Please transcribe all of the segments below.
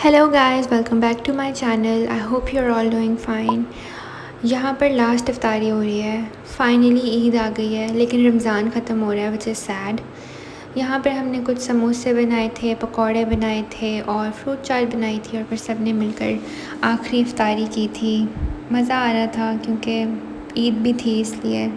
Hello guys, welcome back to my channel. I hope you are all doing fine. यहाँ पर last इफ्तारी हो रही है। फाइनली ईद आ गई है, लेकिन रमज़ान ख़त्म हो रहा है, विच इज़ सैड। यहाँ पर हमने कुछ समोसे बनाए थे, पकौड़े बनाए थे और फ्रूट चाट बनाई थी, और फिर सब ने मिलकर आखिरी इफ्तारी की थी। मज़ा आ रहा था क्योंकि ईद भी थी इसलिए।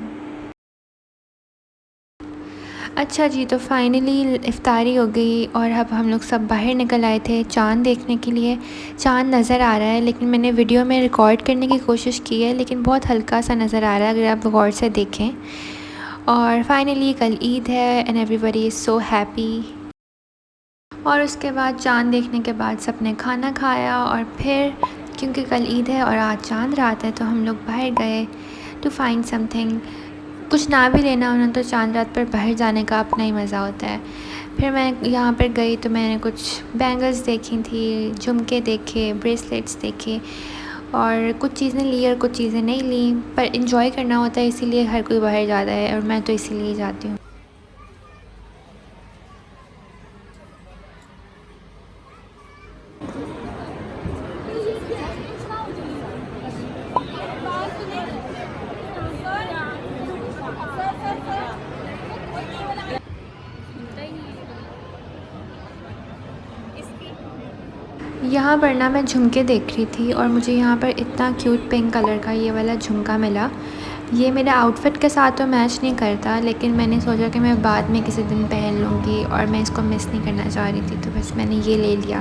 अच्छा जी, तो फाइनली इफ्तारी हो गई और अब हम लोग सब बाहर निकल आए थे चाँद देखने के लिए। चाँद नज़र आ रहा है, लेकिन मैंने वीडियो में रिकॉर्ड करने की कोशिश की है, लेकिन बहुत हल्का सा नज़र आ रहा है अगर आप गौर से देखें। और फाइनली कल ईद है and everybody is so happy. और उसके बाद चाँद देखने के बाद सबने खाना खाया, और फिर क्योंकि कल ईद है और आज चाँद रात है, तो हम लोग बाहर गए टू फाइंड समथिंग। कुछ ना भी लेना होना तो चाँद रात पर बाहर जाने का अपना ही मज़ा होता है। फिर मैं यहाँ पर गई तो मैंने कुछ बैंगल्स देखी थी, झुमके देखे, ब्रेसलेट्स देखे, और कुछ चीज़ें ली और कुछ चीज़ें नहीं ली। पर इंजॉय करना होता है, इसीलिए हर कोई बाहर जाता है, और मैं तो इसीलिए जाती हूँ। यहाँ पर ना मैं झुमके देख रही थी, और मुझे यहाँ पर इतना क्यूट पिंक कलर का ये वाला झुमका मिला। ये मेरे आउटफिट के साथ तो मैच नहीं करता, लेकिन मैंने सोचा कि मैं बाद में किसी दिन पहन लूँगी, और मैं इसको मिस नहीं करना चाह रही थी, तो बस मैंने ये ले लिया।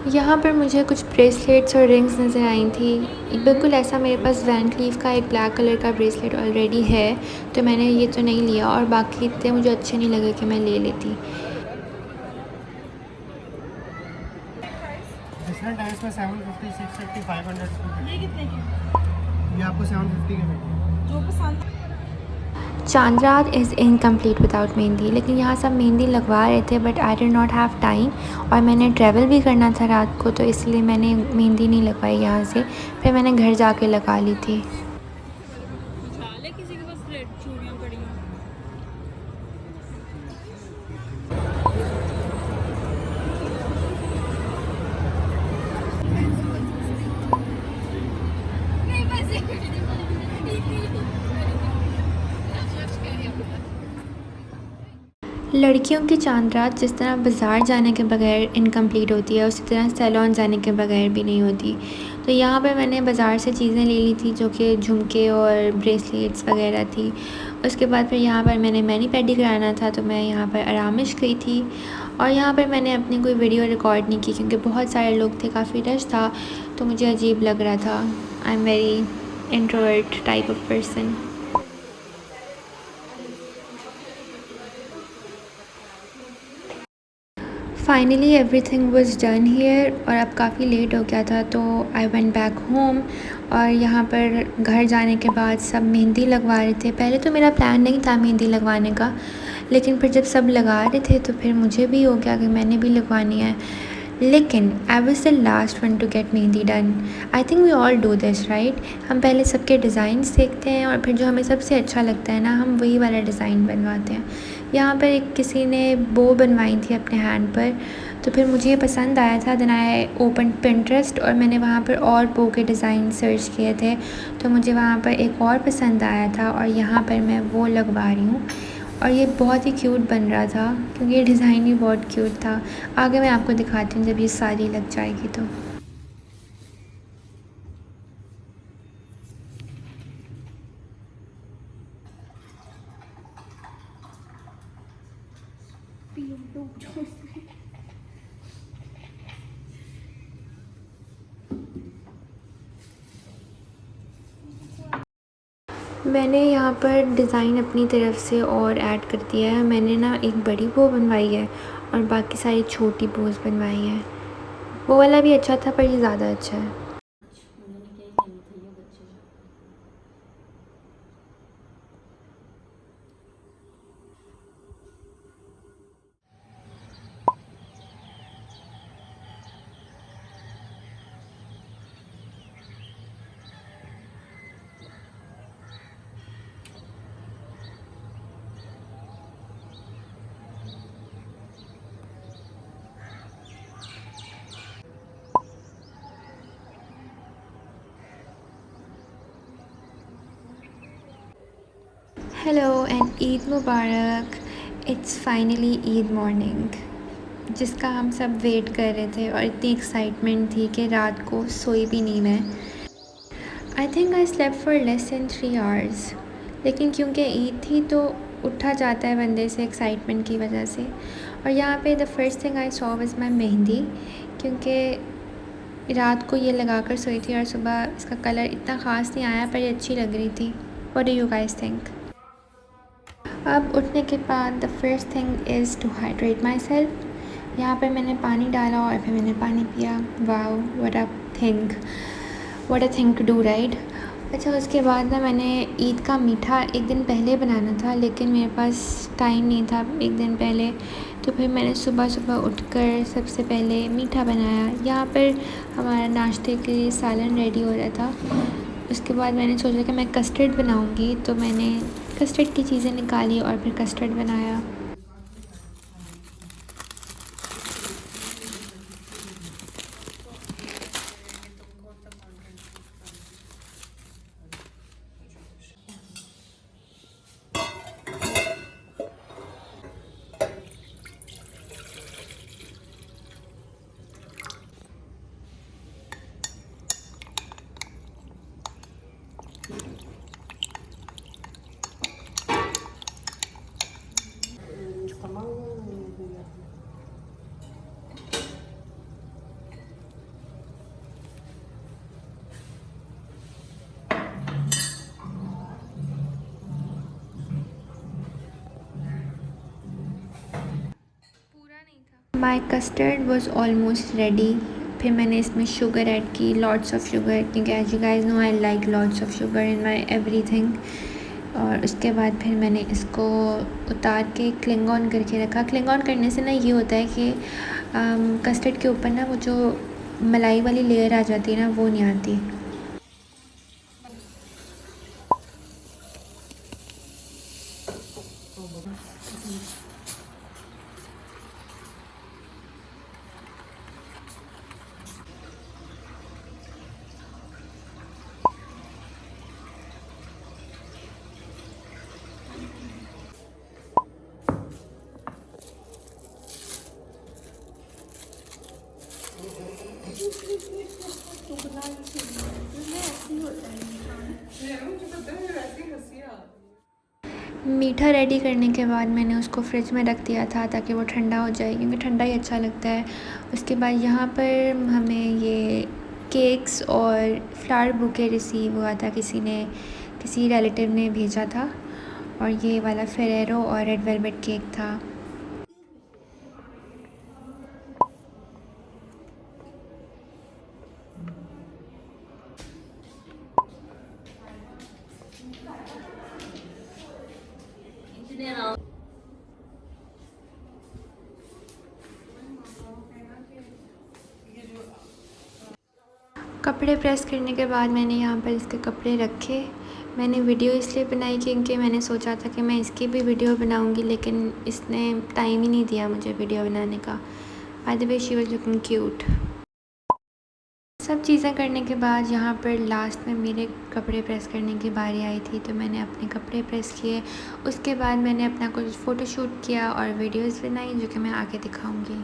यहाँ पर मुझे कुछ ब्रेसलेट्स और रिंग्स नज़र आई थी। बिल्कुल ऐसा मेरे पास वैन क्लीफ का एक ब्लैक कलर का ब्रेसलेट ऑलरेडी है, तो मैंने ये तो नहीं लिया, और बाकी इतने मुझे अच्छे नहीं लगे कि मैं ले लेती। डिफरेंट है इसमें 750, 650, 500 ये कितने के? ये आपको 750 के मिलेंगे जो पसंद। चांद रात इज़ इनकम्प्लीट विदाउट मेहंदी, लेकिन यहाँ सब मेहंदी लगवा रहे थे, but I did not have time, और मैंने ट्रैवल भी करना था रात को, तो इसलिए मैंने मेहंदी नहीं लगवाई यहाँ से। फिर मैंने घर जाके लगा ली थी। किसी के पास रेड चूड़ियां पड़ी हैं। लड़कियों की चांद रात जिस तरह बाज़ार जाने के बगैर इनकम्प्लीट होती है, उसी तरह सैलून जाने के बगैर भी नहीं होती। तो यहाँ पर मैंने बाज़ार से चीज़ें ले ली थी, जो कि झुमके और ब्रेसलेट्स वगैरह थी। उसके बाद फिर यहाँ पर मैंने मैनी पेडी कराना था, तो मैं यहाँ पर आरामिश गई थी। और यहाँ पर मैंने अपनी कोई वीडियो रिकॉर्ड नहीं की, क्योंकि बहुत सारे लोग थे, काफ़ी रश था, तो मुझे अजीब लग रहा था। I am very introvert type of person. Finally everything was done here, और अब काफ़ी लेट हो गया था, तो आई वेंट बैक होम। और यहाँ पर घर जाने के बाद सब मेहंदी लगवा रहे थे। पहले तो मेरा प्लान नहीं था मेहंदी लगवाने का, लेकिन फिर जब सब लगा रहे थे तो फिर मुझे भी हो गया कि मैंने भी लगवानी है। लेकिन I was the last one to get mehndi done. I think we all do this right. हम पहले सबके डिज़ाइंस देखते हैं, और फिर जो हमें सबसे अच्छा लगता है ना, हम वही वाला डिज़ाइन बनवाते हैं। यहाँ पर एक किसी ने बो बनवाई थी अपने हैंड पर, तो फिर मुझे ये पसंद आया था। देन आई ओपन पिंटरेस्ट, और मैंने वहाँ पर और बो के डिज़ाइन सर्च किए थे, तो मुझे वहाँ पर एक और पसंद आया था, और यहाँ पर मैं वो लगवा रही हूँ। और ये बहुत ही क्यूट बन रहा था, क्योंकि ये डिज़ाइन भी बहुत क्यूट था। आगे मैं आपको दिखाती हूँ जब ये सारी लग जाएगी तो। मैंने यहाँ पर डिज़ाइन अपनी तरफ से और ऐड कर दिया है। मैंने ना एक बड़ी बो बनवाई है, और बाकी सारी छोटी बोज बनवाई हैं। वो वाला भी अच्छा था, पर ये ज़्यादा अच्छा है। Hello and Eid Mubarak. It's finally Eid morning जिसका हम सब वेट कर रहे थे और इतनी एक्साइटमेंट थी कि रात को सोई भी नहीं मैं। I think I slept for less than 3 hours, लेकिन क्योंकि ईद थी तो उठा जाता है बंदे से एक्साइटमेंट की वजह से। और यहाँ पे the first thing I saw was my mehndi, क्योंकि रात को ये लगा कर सोई थी और सुबह इसका कलर इतना ख़ास नहीं आया पर ये अच्छी लग रही थी। What do you guys think? अब उठने के बाद the first thing is to hydrate myself. यहाँ पर मैंने पानी डाला और फिर मैंने पानी पिया। Wow, think what a thing to do, right? अच्छा, उसके बाद ना मैंने ईद का मीठा एक दिन पहले बनाना था, लेकिन मेरे पास टाइम नहीं था एक दिन पहले, तो फिर मैंने सुबह सुबह उठकर सबसे पहले मीठा बनाया। यहाँ पर हमारा नाश्ते के लिए सालन रेडी हो रहा था। उसके बाद मैंने सोचा कि मैं कस्टर्ड बनाऊँगी, तो मैंने कस्टर्ड की चीज़ें निकाली और फिर कस्टर्ड बनाया। My custard was almost ready. फिर मैंने इसमें शुगर ऐड की, लॉट्स ऑफ शुगर, क्योंकि as you guys know I like lots of sugar in my everything. और उसके बाद फिर मैंने इसको उतार के क्लिंग ऑन करके रखा। क्लिंग ऑन करने से ना ये होता है कि कस्टर्ड के ऊपर ना वो जो मलाई वाली लेयर आ जाती है ना, वो नहीं आती। मीठा रेडी करने के बाद मैंने उसको फ्रिज में रख दिया था ताकि वो ठंडा हो जाए, क्योंकि ठंडा ही अच्छा लगता है। उसके बाद यहाँ पर हमें ये केक्स और फ्लावर बुके रिसीव हुआ था, किसी रिलेटिव ने भेजा था, और ये वाला फेरेरो और रेड वेलवेट केक था। कपड़े प्रेस करने के बाद मैंने यहाँ पर इसके कपड़े रखे। मैंने वीडियो इसलिए बनाई क्योंकि मैंने सोचा था कि मैं इसकी भी वीडियो बनाऊँगी, लेकिन इसने टाइम ही नहीं दिया मुझे वीडियो बनाने का। By the way she was looking cute. सब चीज़ें करने के बाद यहाँ पर लास्ट में मेरे कपड़े प्रेस करने की बारी आई थी, तो मैंने अपने कपड़े प्रेस किए। उसके बाद मैंने अपना कुछ फ़ोटोशूट किया और वीडियोज़ बनाई, जो कि मैं आगे दिखाऊँगी।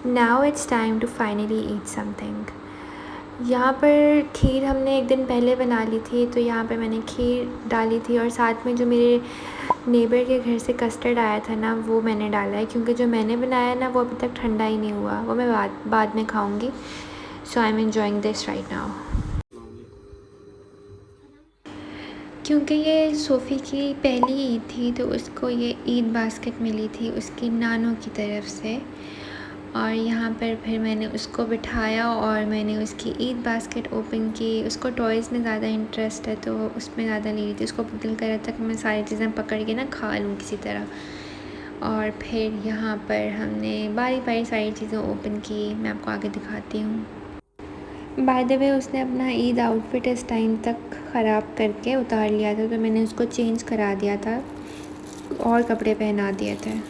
Now it's time to finally eat something. यहाँ पर खीर हमने एक दिन पहले बना ली थी, तो यहाँ पर मैंने खीर डाली थी और साथ में जो मेरे नेबर के घर से कस्टर्ड आया था ना, वो मैंने डाला है, क्योंकि जो मैंने बनाया ना वो अभी तक ठंडा ही नहीं हुआ, वो मैं बाद में खाऊंगी। So I am enjoying this right now. क्योंकि ये सोफ़ी की पहली ईद थी, तो उसको ये ईद बास्केट मिली थी उसकी नानों की तरफ से, और यहाँ पर फिर मैंने उसको बिठाया और मैंने उसकी ईद बास्केट ओपन की। उसको टॉयज़ में ज़्यादा इंटरेस्ट है, तो उसमें ज़्यादा ले रही थी। उसको दिल कर रहा था कि मैं सारी चीज़ें पकड़ के ना खा लूँ किसी तरह। और फिर यहाँ पर हमने बारी बारी सारी चीज़ें ओपन की। मैं आपको आगे दिखाती हूँ। बाय द वे, उसने अपना ईद आउटफिट इस टाइम तक ख़राब करके उतार लिया था, तो मैंने उसको चेंज करा दिया था और कपड़े पहना दिए थे।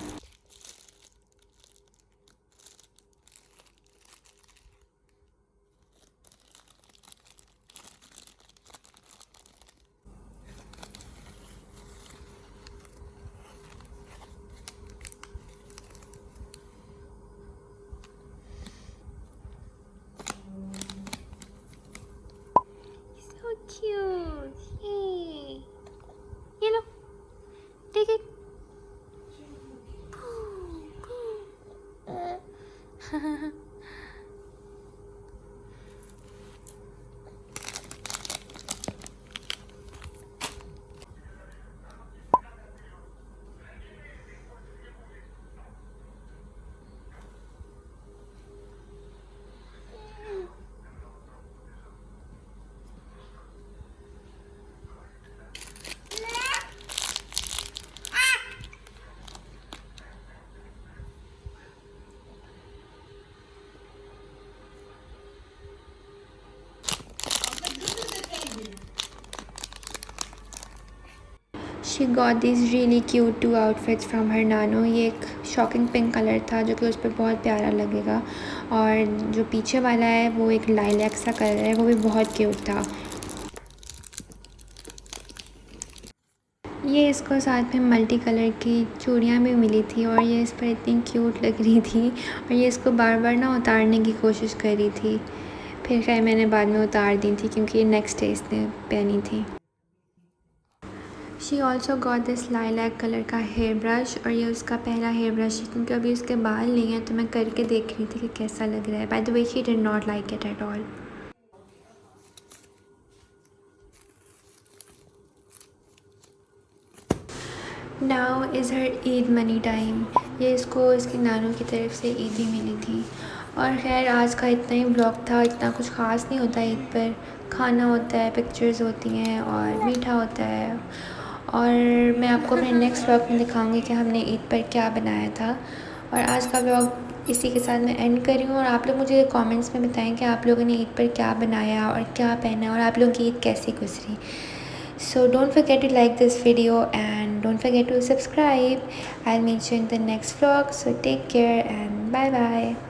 So cute. Yay. You know, take it. She got this really cute 2 outfits from her नानो। ये एक शॉकिंग पिंक कलर था जो कि उस पर बहुत प्यारा लगेगा, और जो पीछे वाला है वो एक लाइलैक सा कलर है, वो भी बहुत क्यूट था। ये इसको साथ में मल्टी कलर की चूड़ियाँ भी मिली थी, और ये इस पर इतनी क्यूट लग रही थी, और ये इसको बार बार ना उतारने की कोशिश कर रही थी। फिर खैर मैंने बाद में उतार दी थी, क्योंकि ये नेक्स्ट डे इसने पहनी थी। She also got this lilac colour का हेयर ब्रश, और ये उसका पहला हेयर ब्रश है, क्योंकि अभी उसके बाल नहीं हैं, तो मैं करके देख रही थी कि कैसा लग रहा है। By the way, she did not like it at all. Now is her Eid money time. ये इसको इसकी नानों की तरफ से ईदी मिली थी। और ख़ैर आज का इतना ही ब्लॉग था। इतना कुछ ख़ास नहीं होता ईद पर। खाना होता है, पिक्चर्स होती हैं और मीठा होता है। और मैं आपको अपने नेक्स्ट ब्लॉग में दिखाऊंगी कि हमने ईद पर क्या बनाया था। और आज का ब्लॉग इसी के साथ मैं एंड करी हूँ, और आप लोग मुझे कमेंट्स में बताएं कि आप लोगों ने ईद पर क्या बनाया और क्या पहना, और आप लोगों की ईद कैसी गुजरी। So don't forget to like this video and don't forget to subscribe. I'll meet you in the next vlog. So take care and bye bye.